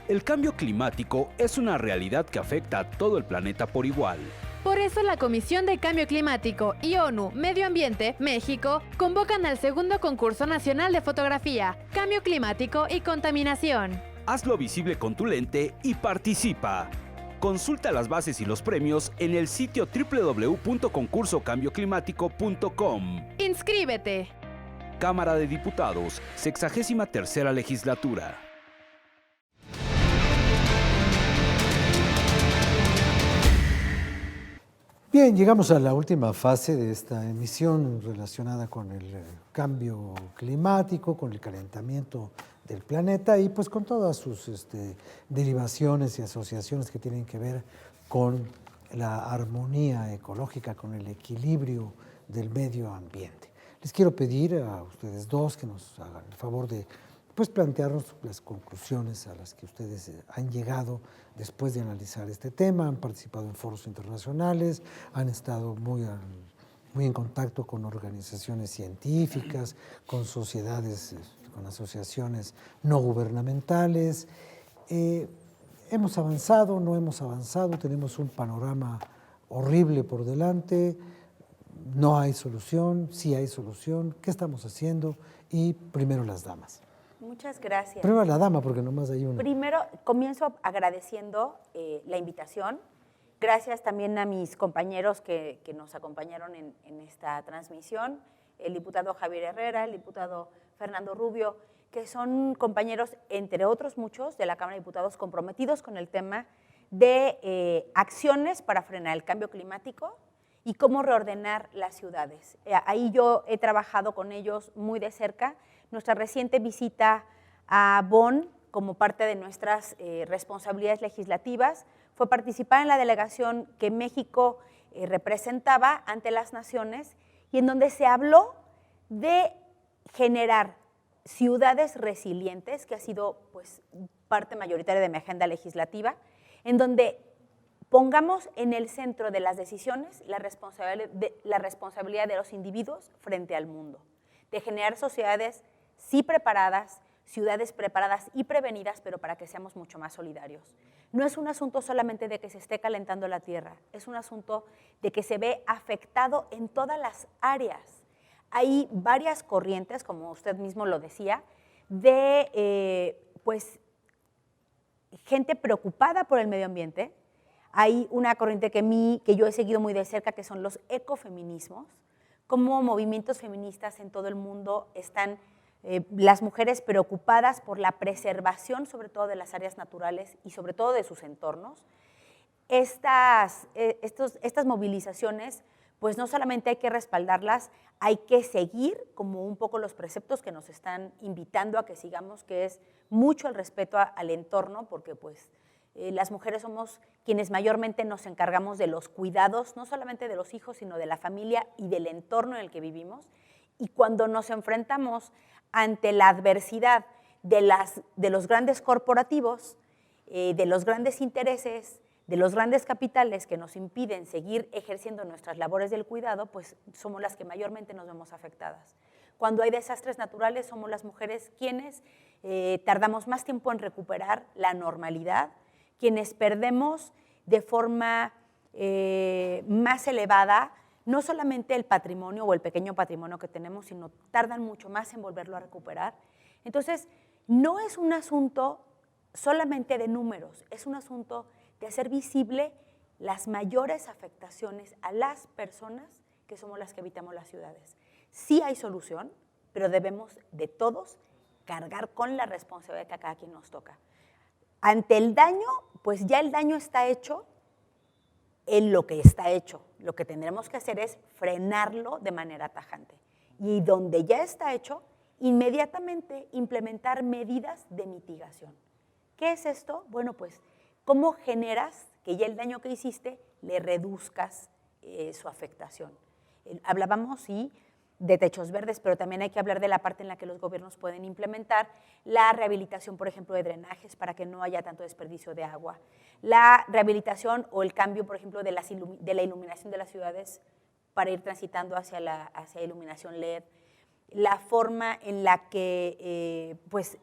El cambio climático es una realidad que afecta a todo el planeta por igual. Por eso la Comisión de Cambio Climático y ONU Medio Ambiente, México, convocan al segundo concurso nacional de fotografía, Cambio Climático y Contaminación. Hazlo visible con tu lente y participa. Consulta las bases y los premios en el sitio www.concursocambioclimático.com. ¡Inscríbete! Cámara de Diputados, 63ª Legislatura. Bien, llegamos a la última fase de esta emisión relacionada con el cambio climático, con el calentamiento del planeta y pues con todas sus derivaciones y asociaciones que tienen que ver con la armonía ecológica, con el equilibrio del medio ambiente. Les quiero pedir a ustedes dos que nos hagan el favor de pues plantearnos las conclusiones a las que ustedes han llegado después de analizar este tema, han participado en foros internacionales, han estado muy en contacto con organizaciones científicas, con sociedades, con asociaciones no gubernamentales. ¿Hemos avanzado? ¿No hemos avanzado? Tenemos un panorama horrible por delante. ¿No hay solución? ¿Sí hay solución? ¿Qué estamos haciendo? Y primero las damas. Muchas gracias. Primero la dama, porque nomás hay una. Primero, comienzo agradeciendo la invitación. Gracias también a mis compañeros que nos acompañaron en esta transmisión, el diputado Javier Herrera, el diputado Fernando Rubio, que son compañeros, entre otros muchos, de la Cámara de Diputados comprometidos con el tema de acciones para frenar el cambio climático y cómo reordenar las ciudades. Ahí yo he trabajado con ellos muy de cerca. Nuestra reciente visita a Bonn, como parte de nuestras responsabilidades legislativas, fue participar en la delegación que México representaba ante las naciones y en donde se habló de generar ciudades resilientes, que ha sido pues, parte mayoritaria de mi agenda legislativa, en donde pongamos en el centro de las decisiones la responsabilidad de los individuos frente al mundo, de generar sociedades sí preparadas, ciudades preparadas y prevenidas, pero para que seamos mucho más solidarios. No es un asunto solamente de que se esté calentando la tierra, es un asunto de que se ve afectado en todas las áreas. Hay varias corrientes, como usted mismo lo decía, de pues, gente preocupada por el medio ambiente. Hay una corriente que yo he seguido muy de cerca, que son los ecofeminismos, como movimientos feministas en todo el mundo están las mujeres preocupadas por la preservación, sobre todo de las áreas naturales y sobre todo de sus entornos. Estas movilizaciones, pues no solamente hay que respaldarlas, hay que seguir como un poco los preceptos que nos están invitando a que sigamos, que es mucho el respeto al entorno, porque pues las mujeres somos quienes mayormente nos encargamos de los cuidados, no solamente de los hijos, sino de la familia y del entorno en el que vivimos. Y cuando nos enfrentamos ante la adversidad de los grandes corporativos, de los grandes intereses, de los grandes capitales que nos impiden seguir ejerciendo nuestras labores del cuidado, pues somos las que mayormente nos vemos afectadas. Cuando hay desastres naturales, somos las mujeres quienes tardamos más tiempo en recuperar la normalidad, quienes perdemos de forma más elevada no solamente el patrimonio o el pequeño patrimonio que tenemos, sino tardan mucho más en volverlo a recuperar. Entonces, no es un asunto solamente de números, es un asunto de hacer visible las mayores afectaciones a las personas que somos las que habitamos las ciudades. Sí hay solución, pero debemos de todos cargar con la responsabilidad que a cada quien nos toca. Ante el daño, pues ya el daño está hecho en lo que está hecho. Lo que tendremos que hacer es frenarlo de manera tajante. Y donde ya está hecho, inmediatamente implementar medidas de mitigación. ¿Qué es esto? Bueno, pues ¿Cómo generas que ya el daño que hiciste le reduzcas su afectación? Hablábamos, sí, de techos verdes, pero también hay que hablar de la parte en la que los gobiernos pueden implementar la rehabilitación, por ejemplo, de drenajes para que no haya tanto desperdicio de agua, la rehabilitación o el cambio, por ejemplo, de la iluminación de las ciudades para ir transitando hacia iluminación LED, la forma en la que pues,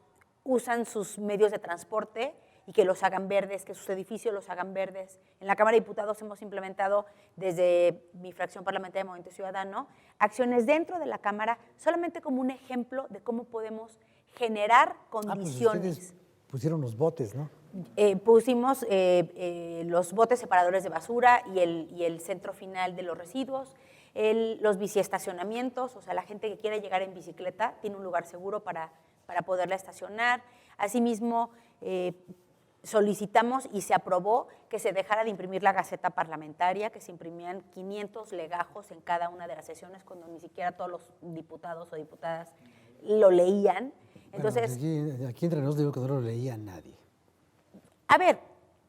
usan sus medios de transporte y que los hagan verdes, que sus edificios los hagan verdes. En la Cámara de Diputados hemos implementado, desde mi fracción parlamentaria de Movimiento Ciudadano, acciones dentro de la Cámara, solamente como un ejemplo de cómo podemos generar condiciones. Pues ustedes pusieron los botes, ¿no? Pusimos los botes separadores de basura y el centro final de los residuos, los biciestacionamientos, o sea, la gente que quiera llegar en bicicleta tiene un lugar seguro para poderla estacionar. Asimismo, solicitamos y se aprobó que se dejara de imprimir la Gaceta Parlamentaria, que se imprimían 500 legajos en cada una de las sesiones cuando ni siquiera todos los diputados o diputadas lo leían. Entonces, Bueno, aquí entre nosotros digo que no lo leía nadie. A ver,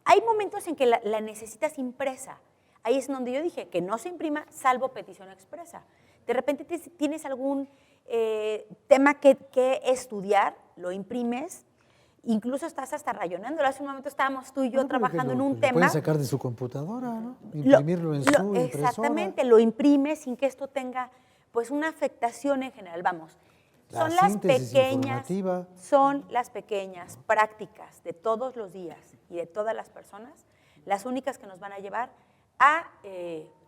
hay momentos en que la necesitas impresa. Ahí es donde yo dije que no se imprima salvo petición expresa. De repente tienes algún tema que estudiar, lo imprimes, incluso estás hasta rayonándolo. Hace un momento estábamos tú y yo trabajando en un tema. Pueden sacar de su computadora, ¿no? Imprimirlo en su impresora. Exactamente, lo imprimes sin que esto tenga pues una afectación en general. Vamos, La síntesis informativa. son las pequeñas prácticas de todos los días y de todas las personas las únicas que nos van a llevar a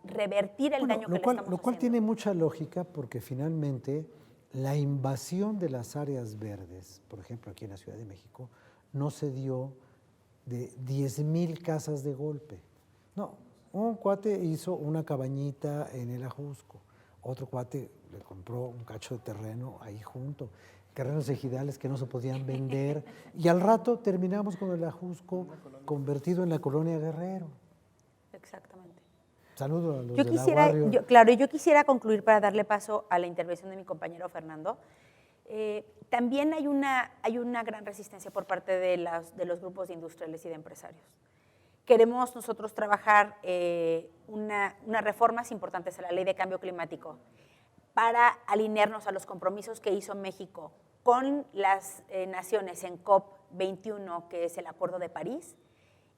revertir el daño que le estamos haciendo. Lo cual tiene mucha lógica porque finalmente la invasión de las áreas verdes, por ejemplo aquí en la Ciudad de México, no se dio de 10,000 casas de golpe. No, un cuate hizo una cabañita en el Ajusco, otro cuate le compró un cacho de terreno ahí junto, terrenos ejidales que no se podían vender, y al rato terminamos con el Ajusco convertido en la colonia Guerrero. Exactamente. Saludo a los Yo de quisiera, la Warrior. yo quisiera concluir para darle paso a la intervención de mi compañero Fernando. También hay una gran resistencia por parte de los grupos de industriales y de empresarios. Queremos nosotros trabajar unas reformas importantes a la Ley de Cambio Climático para alinearnos a los compromisos que hizo México con las naciones en COP21, que es el Acuerdo de París,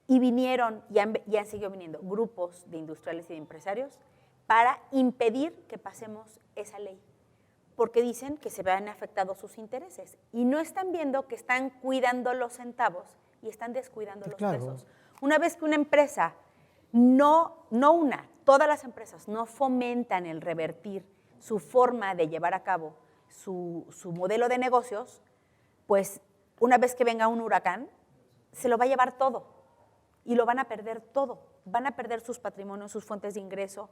y vinieron y han seguido viniendo grupos de industriales y de empresarios para impedir que pasemos esa ley, porque dicen que se vean afectados sus intereses y no están viendo que están cuidando los centavos y están descuidando los pesos. Una vez que una empresa, todas las empresas no fomentan el revertir su forma de llevar a cabo su modelo de negocios, pues una vez que venga un huracán, se lo va a llevar todo. Y lo van a perder todo, van a perder sus patrimonios, sus fuentes de ingreso,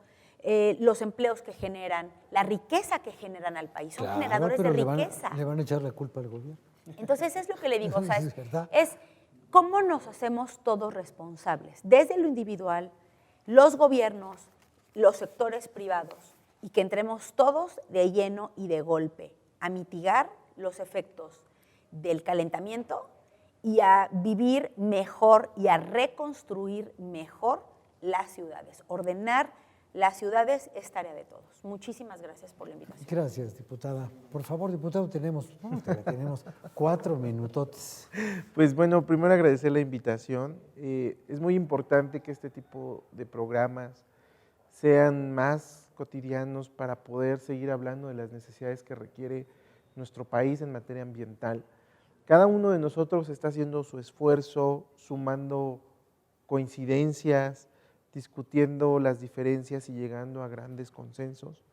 los empleos que generan, la riqueza que generan al país, son generadores de riqueza. Le van a echar la culpa al gobierno. Entonces es lo que le digo, o sea, es cómo nos hacemos todos responsables, desde lo individual, los gobiernos, los sectores privados, y que entremos todos de lleno y de golpe a mitigar los efectos del calentamiento y a vivir mejor y a reconstruir mejor las ciudades. Ordenar las ciudades es tarea de todos. Muchísimas gracias por la invitación. Gracias, diputada. Por favor, diputado, tenemos 4 minutotes. Pues bueno, primero agradecer la invitación. Es muy importante que este tipo de programas sean más cotidianos para poder seguir hablando de las necesidades que requiere nuestro país en materia ambiental. Cada uno de nosotros está haciendo su esfuerzo, sumando coincidencias, discutiendo las diferencias y llegando a grandes consensos.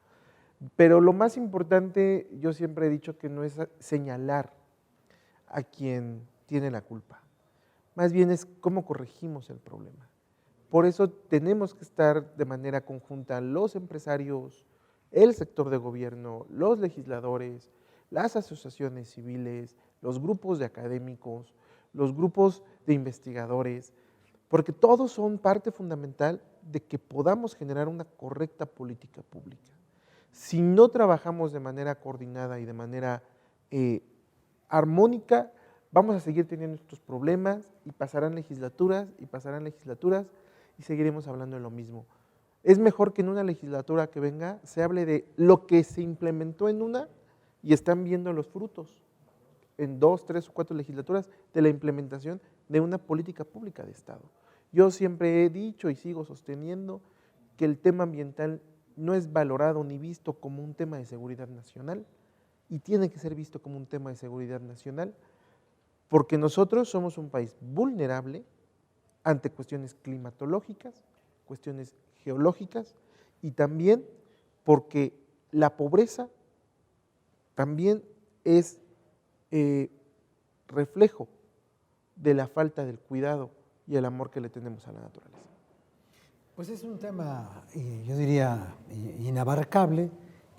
Pero lo más importante, yo siempre he dicho que no es señalar a quien tiene la culpa, más bien es cómo corregimos el problema. Por eso tenemos que estar de manera conjunta los empresarios, el sector de gobierno, los legisladores, las asociaciones civiles, los grupos de académicos, los grupos de investigadores, porque todos son parte fundamental de que podamos generar una correcta política pública. Si no trabajamos de manera coordinada y de manera armónica, vamos a seguir teniendo estos problemas y pasarán legislaturas y seguiremos hablando de lo mismo. Es mejor que en una legislatura que venga se hable de lo que se implementó en una y están viendo los frutos en 2, 3 o 4 legislaturas de la implementación de una política pública de Estado. Yo siempre he dicho y sigo sosteniendo que el tema ambiental no es valorado ni visto como un tema de seguridad nacional y tiene que ser visto como un tema de seguridad nacional porque nosotros somos un país vulnerable ante cuestiones climatológicas, cuestiones geológicas y también porque la pobreza también es reflejo de la falta del cuidado y el amor que le tenemos a la naturaleza. Pues es un tema, yo diría, inabarcable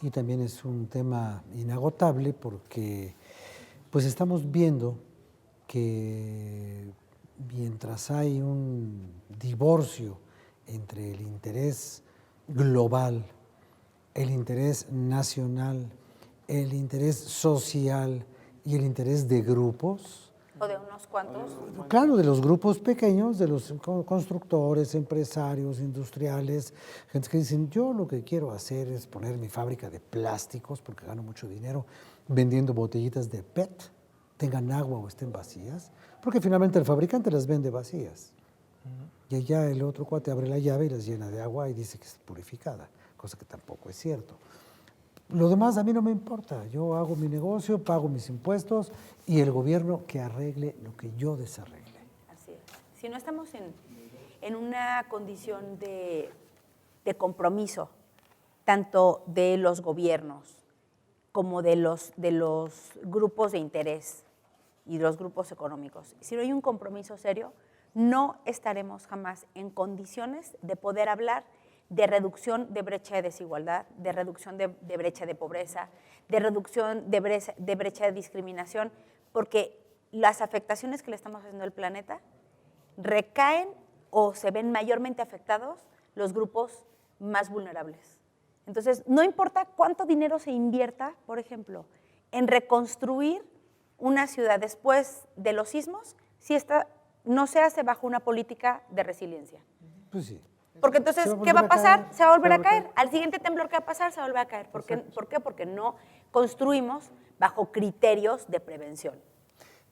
y también es un tema inagotable porque pues estamos viendo que mientras hay un divorcio entre el interés global, el interés nacional, el interés social y el interés de grupos, O de unos cuantos. claro, de los grupos pequeños, de los constructores, empresarios, industriales, gente que dicen, yo lo que quiero hacer es poner mi fábrica de plásticos porque gano mucho dinero vendiendo botellitas de PET, tengan agua o estén vacías, porque finalmente el fabricante las vende vacías. Y allá el otro cuate abre la llave y las llena de agua y dice que es purificada, cosa que tampoco es cierto. Lo demás a mí no me importa, yo hago mi negocio, pago mis impuestos y el gobierno que arregle lo que yo desarregle. Así es. Si no estamos en una condición de compromiso, tanto de los gobiernos como de los grupos de interés y los grupos económicos, si no hay un compromiso serio, no estaremos jamás en condiciones de poder hablar de reducción de brecha de desigualdad, de reducción de brecha de pobreza, de reducción de brecha de discriminación, porque las afectaciones que le estamos haciendo al planeta recaen o se ven mayormente afectados los grupos más vulnerables. Entonces, no importa cuánto dinero se invierta, por ejemplo, en reconstruir una ciudad después de los sismos, si esta no se hace bajo una política de resiliencia. Pues sí. Porque entonces, ¿qué va a pasar? Se va a volver a caer. Al siguiente temblor que va a pasar, se va a volver a caer. ¿Por qué? Porque no construimos bajo criterios de prevención.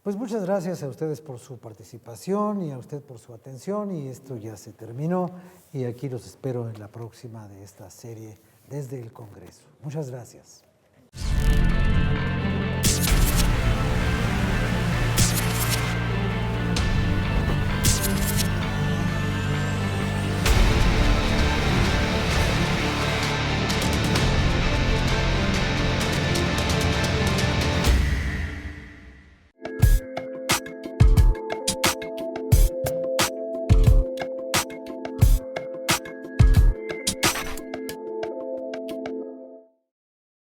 Pues muchas gracias a ustedes por su participación y a usted por su atención y esto ya se terminó y aquí los espero en la próxima de esta serie desde el Congreso. Muchas gracias.